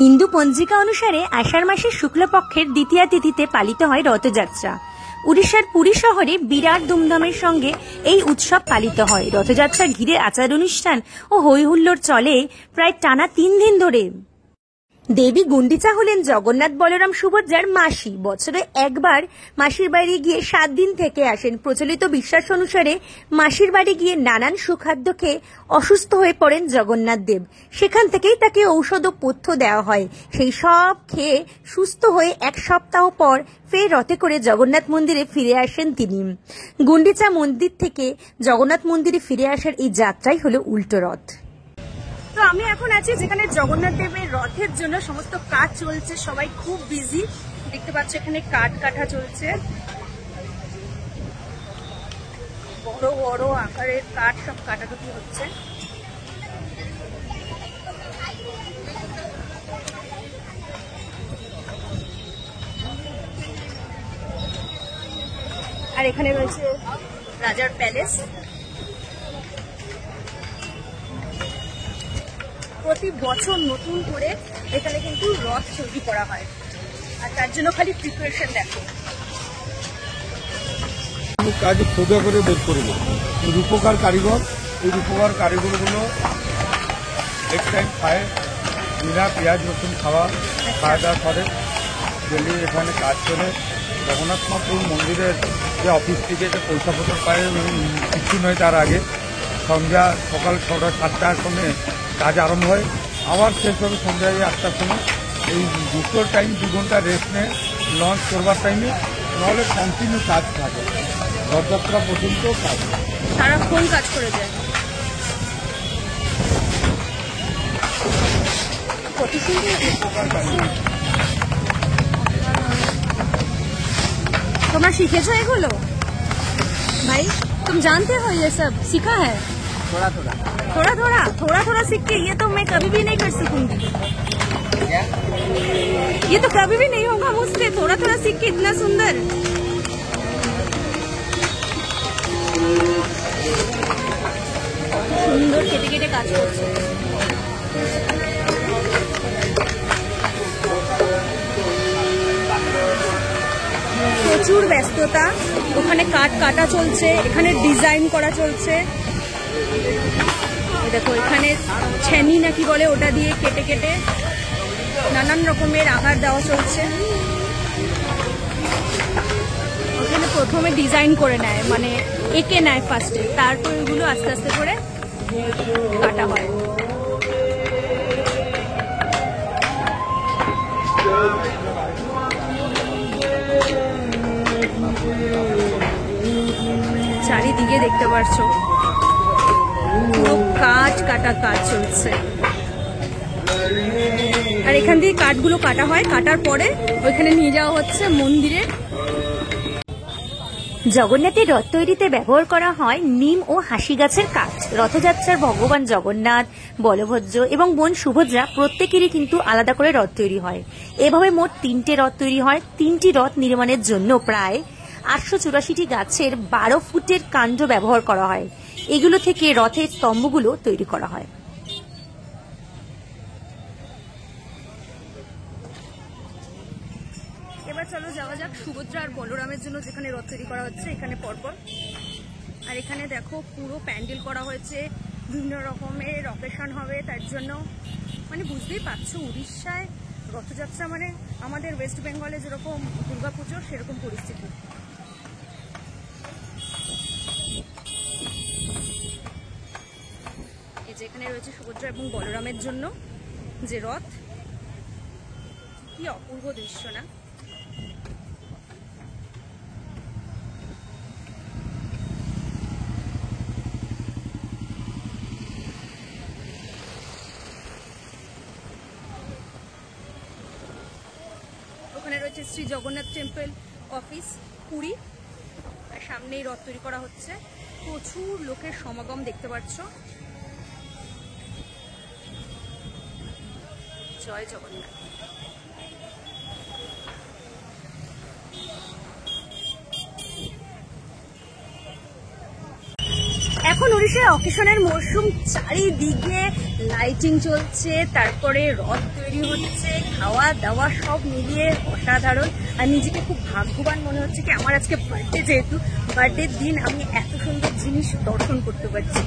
হিন্দু পঞ্জিকা অনুসারে আষাঢ় মাসের শুক্লপক্ষের দ্বিতীয়া তিথিতে পালিত হয় রথযাত্রা। উড়িষ্যার পুরী শহরে বিরাট ধুমধামের সঙ্গে এই উৎসব পালিত হয়। রথযাত্রা ঘিরে আচার অনুষ্ঠান ও হৈ হুল্লোড় চলে প্রায় টানা 3 দিন ধরে। দেবী গুন্ডিচা হলেন জগন্নাথ বলরাম সুভদ্রার মাসি। বছরে একবার মাসির বাড়ি গিয়ে 7 দিন থেকে আসেন। প্রচলিত বিশ্বাস অনুসারে মাসির বাড়ি গিয়ে নানান সুখাদ্য খেয়ে অসুস্থ হয়ে পড়েন জগন্নাথ দেব। সেখান থেকেই তাকে ঔষধ ও পথ্য দেওয়া হয়। সেই সব খেয়ে সুস্থ হয়ে 1 সপ্তাহ পর ফের রথে করে জগন্নাথ মন্দিরে ফিরে আসেন তিনি। গুন্ডিচা মন্দির থেকে জগন্নাথ মন্দিরে ফিরে আসার এই যাত্রাই হলো উল্টো রথ। তো আমি এখন আছি যেখানে জগন্নাথ দেবের রথের জন্য সমস্ত কাজ চলছে, সবাই খুব বিজি। দেখতে পাচ্ছ এখানে কাঠ কাটা চলছে, বড় বড় আকারের কাঠ সব কাটাকুটি হচ্ছে। আর এখানে রয়েছে রাজার প্যালেস। প্রতি বছর নতুন করে এখানে কিন্তু রথ তৈরি করা হয়, আর তার জন্য খালি প্রিপারেশন দেখো। কাজ খোদা করে বের করব রূপকার কারিগর। এই রূপকার কারিগরগুলো এক টাইম খায় বিনা পেঁয়াজ রসুন খাওয়া দাওয়া করে। ডেলি এখানে কাজ করে। জগন্নাথপুর মন্দিরের যে অফিস থেকে যে পয়সাপত্র পায় কিছু নয়, তার আগে সন্ধ্যা সকাল 6টা 7টার সময় কাজ আরম্ভ হয়, আবার শেষ হবে সন্ধ্যায় 8টার সময়। এই দুটোর টাইম 2 ঘন্টা রেস্ট নেয় লঞ্চ করবার টাইমে, নাহলে কন্টিনিউ কাজ থাকে রথযাত্রা পর্যন্ত কাজ। সারাক্ষণ কাজ করে যায়। তোমরা শিখেছো এগুলো ভাই? तुम जानते हो ये सब? सीखा है? थोड़ा थोड़ा थोड़ा थोड़ा थोड़ा थोड़ा सीख के ये तो मैं कभी भी नहीं कर सकूंगी। क्या? ये तो कभी भी नहीं होगा मुझसे। थोड़ा थोड़ा सीख के इतना सुंदर। সুন্দর কেটে কেটে কাজ করছে। প্রচুর ব্যস্ততা। ওখানে কাঠ কাটা চলছে, এখানে ডিজাইন করা চলছে। দেখো এখানে ছেনি নাকি বলে, ওটা দিয়ে কেটে কেটে নানান রকমের আকার দেওয়া চলছে। ওখানে প্রথমে ডিজাইন করে নেয়, মানে এঁকে নেয় ফার্স্টে, তারপর ওইগুলো আস্তে আস্তে করে কাটা হয়। চারিদিকে দেখতে পাচ্ছ পুরো কাঠ কাটা কাজ চলছে। আর এখান থেকে কাঠগুলো কাটা হয়, কাটার পরে ওইখানে নিয়ে যাওয়া হচ্ছে মন্দিরে। জগন্নাথের রথ তৈরিতে ব্যবহার করা হয় নিম ও হাসি গাছের কাঠ। রথযাত্রার ভগবান জগন্নাথ, বলভদ্র এবং বোন সুভদ্রা প্রত্যেকেরই কিন্তু আলাদা করে রথ তৈরি হয়। এভাবে মোট 3টে রথ তৈরি হয়। 3টি রথ নির্মাণের জন্য প্রায় 884টি গাছের 12 ফুটের কাণ্ড ব্যবহার করা হয়। এগুলো থেকে রথের স্তম্ভগুলো তৈরি করা হয়। এবার চলো যাওয়া যাক সুভদ্রা আর বলরামের জন্য যেখানে রথ তৈরি করা হচ্ছে, এখানে পরপর। আর এখানে দেখো পুরো প্যান্ডেল করা হয়েছে, বিভিন্ন রকমের অকেশন হবে তার জন্য। মানে বুঝতেই পারছো উড়িষ্যায় রথযাত্রা মানে আমাদের ওয়েস্ট বেঙ্গলে যেরকম দুর্গাপুজো, সেরকম পরিস্থিতি। এই যে এখানে রয়েছে সুভদ্রা এবং বলরামের জন্য যে রথ, কি অপূর্ব দৃশ্য না? ওখানে রয়েছে শ্রী জগন্নাথ টেম্পল অফিস পুরী, আর সামনেই রথ তৈরি করা হচ্ছে। প্রচুর লোকের সমাগম দেখতে পাচ্ছ। জয় জগন্নাথ। এখন উড়িষ্যার অকেশনের মরশুম, চারিদিকে লাইটিং চলছে, তারপরে রথ তৈরি হচ্ছে, খাওয়া দাওয়া সব মিলিয়ে অসাধারণ। আর নিজেকে খুব ভাগ্যবান মনে হচ্ছে কি আমার আজকে বার্থডে, যেহেতু বার্থডের দিন আমি এত সুন্দর জিনিস দর্শন করতে পারছি।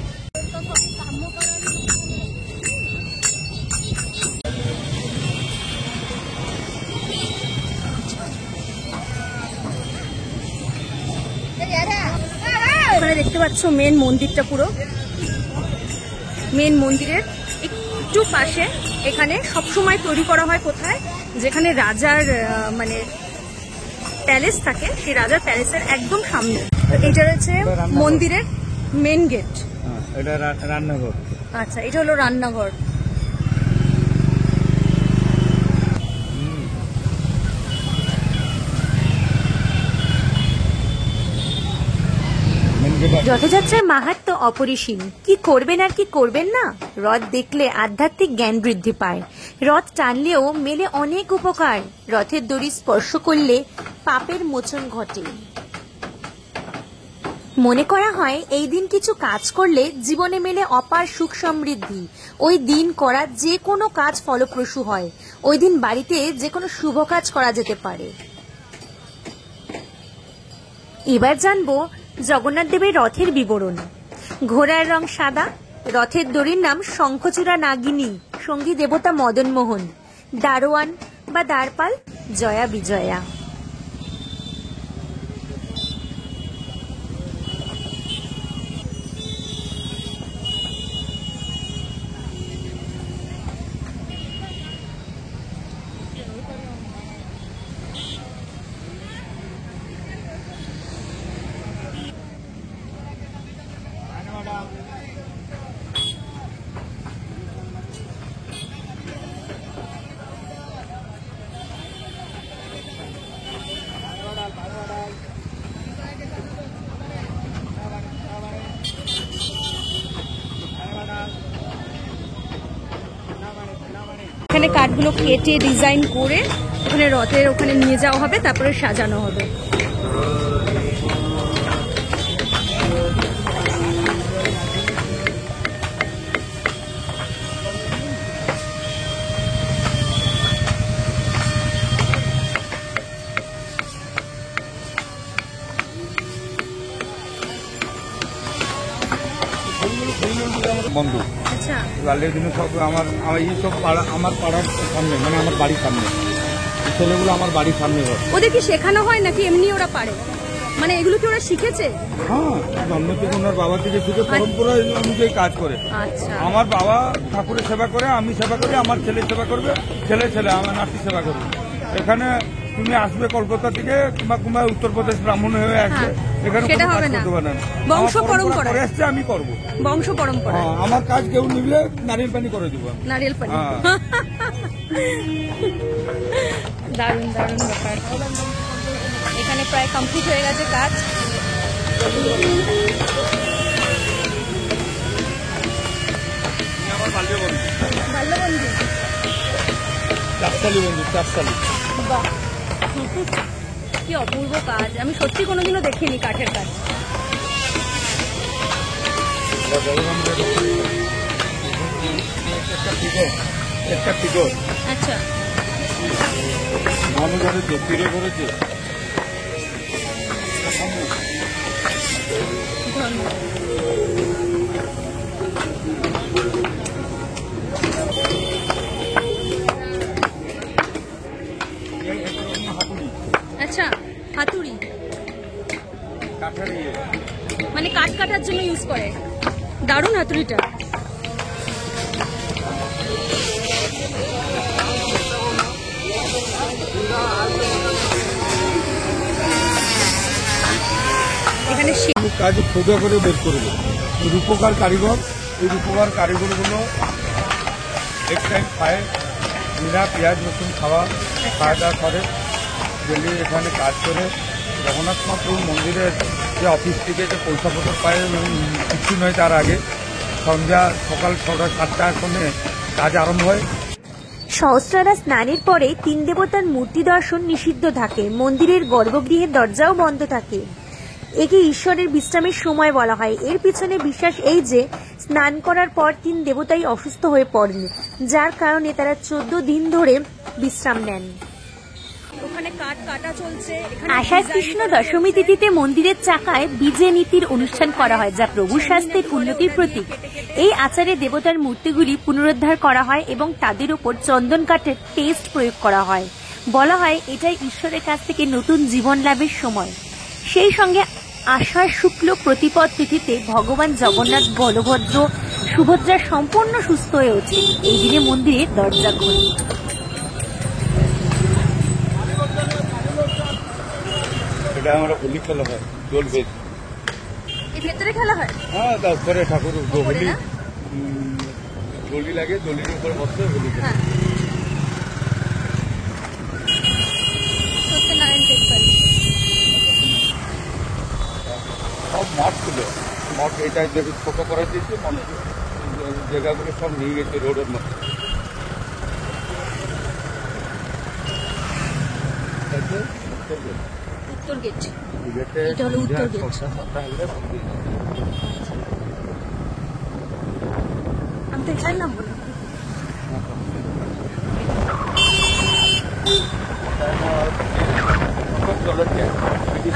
এখানে দেখতে পাচ্ছ মেন মন্দিরটা, পুরো মেন মন্দিরের একটু পাশে এখানে সবসময় তৈরি করা হয় কোথায়, যেখানে রাজার মানে প্যালেস থাকে, সেই রাজার প্যালেসের একদম সামনে। এটা রয়েছে মন্দিরের মেন গেট। এটা রান্নাঘর। আচ্ছা, এটা হলো রান্নাঘর। রথযাত্রার মাহাত্ম্য অপরিসীম। কি করবেন আর কি করবেন না, রথ দেখলে আধ্যাত্মিক জ্ঞান বৃদ্ধি পায়। রথ টানলেও মেলে অনেক উপকার। রথের দড়ি স্পর্শ করলে পাপের মোচন ঘটে। মনে করা হয় এই দিন কিছু কাজ করলে জীবনে মেলে অপার সুখ সমৃদ্ধি। ওই দিন করা যে কোনো কাজ ফলপ্রসূ হয়। ওই দিন বাড়িতে যে কোনো শুভ কাজ করা যেতে পারে। এবার জানবো জগন্নাথ দেবের রথের বিবরণ। ঘোড়ার রং সাদা, রথের দড়ির নাম শঙ্খচূড়া নাগিনী, সঙ্গী দেবতা মদন মোহন, দারোয়ান বা দ্বারপাল জয়া বিজয়া। এখানে কাঠগুলো কেটে ডিজাইন করে ওখানে রথের ওখানে নিয়ে যাওয়া হবে, তারপরে সাজানো হবে। বন্ধু আচ্ছা, লালের দিনে সব আমার এই সব আমার পাড়ার সামনে, মানে আমার বাড়ির সামনে, ছেলেগুলো আমার বাড়ির সামনে। ওদের কি শেখানো হয় নাকি এমনি ওরা পারে? মানে এগুলো কি ওরা শিখেছে? হ্যাঁ, জন্ম থেকে ওনার বাবা থেকে শিখে পরম্পরা অনুযায়ী কাজ করে। আচ্ছা, আমার বাবা ঠাকুরের সেবা করে, আমি সেবা করি, আমার ছেলে সেবা করবে, ছেলে আমার নাতি সেবা করবে। এখানে তুমি আসবে কলকাতা থেকে কিংবা উত্তরপ্রদেশ ব্রাহ্মণ হয়ে আসবে, এখানে কোনো কাজ করতে পারে না। বংশ পরম্পরা করে আসছে, আমি করবো। বংশ পরম্পরা। আমার কাজ কেউ নিলে নারিয়েল পানি করে দিব। নারিয়েল পানি। দারুণ দারুণ ব্যাপার। এখানে প্রায় কমপ্লিট হয়ে গেছে কাজ। আমার বাল্যবন্ধু, বাল্যবন্ধু, চাপসালি বন্ধু, চাপসালি। বাহ, কি অপূর্ব কাজ। আমি সত্যি কোনোদিনও দেখিনি কাঠের কাজ। একটা ফিগর। আচ্ছা, ভালো করেছে, ফিরে করেছে। আচ্ছা, হাতুড়ি কাঠের ইয়ে, মানে কাঠ কাটার জন্য ইউজ করে। দারুণ হাতুড়িটা। এখানে কাজ সোজা করে বের করবে। রূপকার কারিগর, এই রূপকার কারিগরগুলো এক টাইম খায়, বিনা পেঁয়াজ রসুন খাওয়া দাওয়া করে, ডেলি এখানে কাজ করে। জগন্নাথ মহাপ্রভু মন্দিরের যে অফিস থেকে যে পয়সাপত্র পায় কিছু নয়, তার আগে সন্ধ্যা সকাল 6টা 7টার সময় কাজ আরম্ভ হয়। সহস্রারা স্নানের পরে তিন দেবতার মূর্তি দর্শন নিষিদ্ধ থাকে। মন্দিরের গর্ভগৃহের দরজাও বন্ধ থাকে। একে ঈশ্বরের বিশ্রামের সময় বলা হয়। এর পিছনে বিশ্বাস এই যে স্নান করার পর 3 দেবতাই অসুস্থ হয়ে পড়েন, যার কারণে তারা 14 দিন ধরে বিশ্রাম নেন। আষাঢ় কৃষ্ণ দশমী তিথিতে মন্দিরের চাকায় বিজে নীতির অনুষ্ঠান করা হয়, যা প্রভু স্বাস্থ্যের উন্নতির প্রতীক। এই আচারে দেবতার মূর্তিগুলি পুনরুদ্ধার করা হয় এবং তাদের উপর চন্দন কাঠের পেস্ট প্রয়োগ করা হয়। বলা হয় এটাই ঈশ্বরের কাছ থেকে নতুন জীবন লাভের সময়। সেই সঙ্গে আষাঢ় শুক্ল প্রতিপদ তিথিতে ভগবান জগন্নাথ, বলভদ্র, সুভদ্রা সম্পূর্ণ সুস্থ হয়ে ওঠে। এই দিনে মন্দিরের দরজা খোলে। এটা আমরা হোলি খেলা হয়, দোল বেদ ভেতরে খেলা হয়। হ্যাঁ, তারপরে ঠাকুর হোলি দোলি লাগে, দোলির উপর বসে হোলি খেলে। সব মঠ ছিল, মঠ এটা ছোট করা দিয়েছে, জায়গাগুলো সব নিয়ে গেছে রোডের মধ্যে। উত্তর গেট, এটা হলো উত্তর গেট। আমি তো এটার নাম বললাম।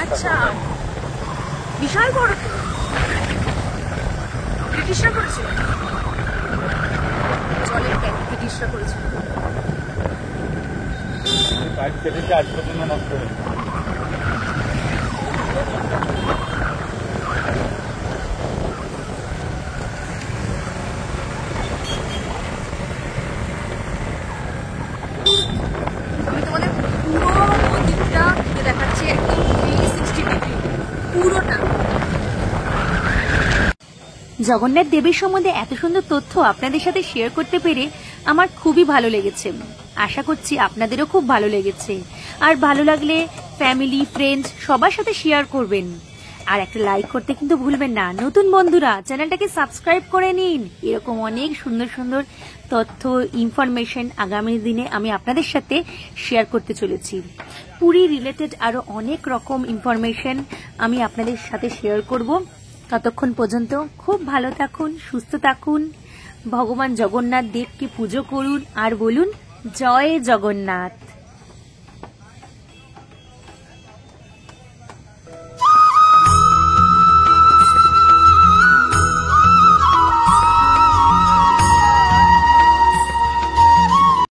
আচ্ছা, বিশাল বড়, ব্রিটিশরা করেছিল জলের ট্যাঙ্ক, ব্রিটিশরা করেছিল। পাইপ কেটেছে, আজ পর্যন্ত নষ্ট হয়নি। আমি তোমাদের পুরো মন্দিরটা দেখাচ্ছি, একদম 360 ডিগ্রি পুরোটা। জগন্নাথ দেবের সম্বন্ধে এত সুন্দর তথ্য আপনাদের সাথে শেয়ার করতে পেরে আমার খুবই ভালো লেগেছে। আশা করছি আপনাদেরও খুব ভালো লেগেছে। আর ভালো লাগলে ফ্যামিলি, ফ্রেন্ডস সবার সাথে শেয়ার করবেন। আর একটা লাইক করতে কিন্তু ভুলবেন না। নতুন বন্ধুরা চ্যানেলটাকে সাবস্ক্রাইব করে নিন। এরকম অনেক সুন্দর সুন্দর তথ্য, ইনফরমেশন আগামী দিনে আমি আপনাদের সাথে শেয়ার করতে চলেছি। পুরী রিলেটেড আরো অনেক রকম ইনফরমেশন আমি আপনাদের সাথে শেয়ার করব। ততক্ষণ পর্যন্ত খুব ভালো থাকুন, সুস্থ থাকুন। ভগবান জগন্নাথ দেবকে পুজো করুন আর বলুন জয় জগন্নাথ।